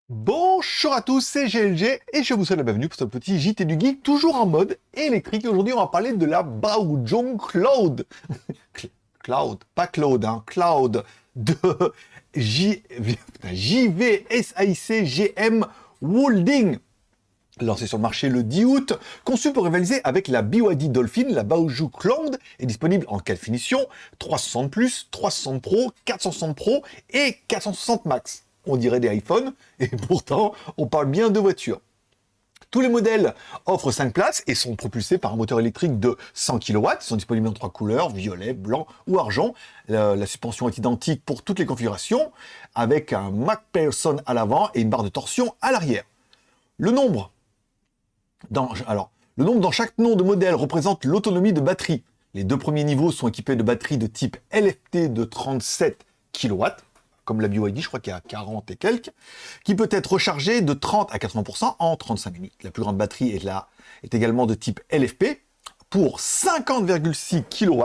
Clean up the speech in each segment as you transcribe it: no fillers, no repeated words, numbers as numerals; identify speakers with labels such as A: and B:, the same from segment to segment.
A: Bonjour à tous, c'est GLG et je vous souhaite la bienvenue pour ce petit JT du Geek, toujours en mode électrique. Aujourd'hui, on va parler de la Baojun Cloud. Cloud, pas Claude, hein, Cloud de JVSIC GM Holding. Lancé sur le marché le 10 août, conçu pour rivaliser avec la BYD Dolphin, la Baojun Cloud est disponible en 4 finitions, 360+, 360 Pro, 460 Pro et 460 Max. On dirait des iPhones, et pourtant, on parle bien de voitures. Tous les modèles offrent 5 places et sont propulsés par un moteur électrique de 100 kW. Ils sont disponibles en 3 couleurs, violet, blanc ou argent. La suspension est identique pour toutes les configurations, avec un MacPherson à l'avant et une barre de torsion à l'arrière. Le nombre dans chaque nom de modèle représente l'autonomie de batterie. Les deux premiers niveaux sont équipés de batteries de type LFP de 37 kW, comme la BYD, je crois qu'il y a 40 et quelques, qui peut être rechargée de 30 à 80% en 35 minutes. La plus grande batterie est également de type LFP pour 50,6 kW,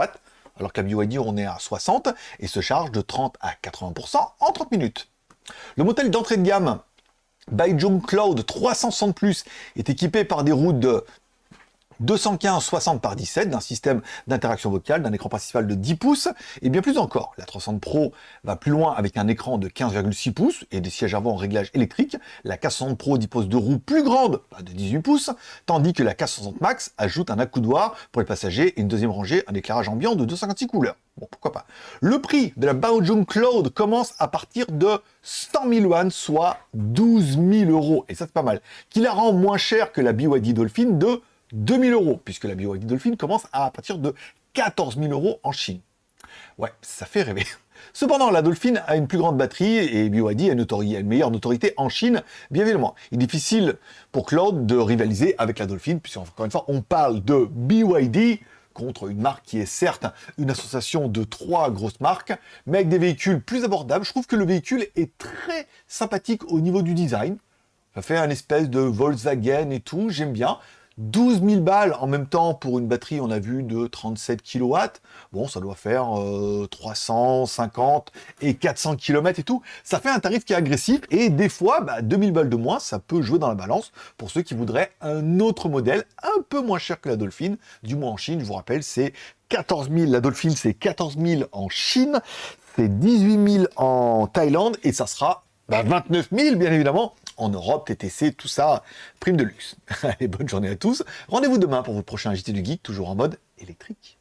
A: alors que la BYD, on est à 60, et se charge de 30 à 80% en 30 minutes. Le modèle d'entrée de gamme Baojun Cloud 360+, est équipé par des roues de 215/60 par 17, d'un système d'interaction vocale, d'un écran principal de 10 pouces, et bien plus encore. La 360 Pro va plus loin avec un écran de 15,6 pouces et des sièges avant en réglage électrique. La 460 Pro dispose de roues plus grandes, de 18 pouces, tandis que la 460 Max ajoute un accoudoir pour les passagers et une deuxième rangée, un éclairage ambiant de 256 couleurs. Bon, pourquoi pas. Le prix de la Baojun Cloud commence à partir de 100 000 yuan, soit 12 000 €, et ça c'est pas mal, qui la rend moins chère que la BYD Dolphin de 2 000 €, puisque la BYD Dolphin commence à partir de 14 000 € en Chine. Ouais, ça fait rêver. Cependant, la Dolphin a une plus grande batterie et BYD a une meilleure notoriété en Chine, bien évidemment. Il est difficile pour Cloud de rivaliser avec la Dolphin, puisqu'encore une fois, on parle de BYD contre une marque qui est certes une association de 3 grosses marques, mais avec des véhicules plus abordables. Je trouve que le véhicule est très sympathique au niveau du design. Ça fait un espèce de Volkswagen et tout, j'aime bien. 12 000 balles en même temps pour une batterie, on a vu, de 37 kW. Bon, ça doit faire 350 et 400 km et tout. Ça fait un tarif qui est agressif et des fois, 2000 balles de moins, ça peut jouer dans la balance pour ceux qui voudraient un autre modèle un peu moins cher que la Dolphin. Du moins en Chine, je vous rappelle, c'est 14 000. La Dolphin, c'est 14 000 en Chine, c'est 18 000 en Thaïlande et ça sera 29 000, bien évidemment, en Europe, TTC, tout ça, prime de luxe. Allez, bonne journée à tous. Rendez-vous demain pour votre prochain JT du Geek, toujours en mode électrique.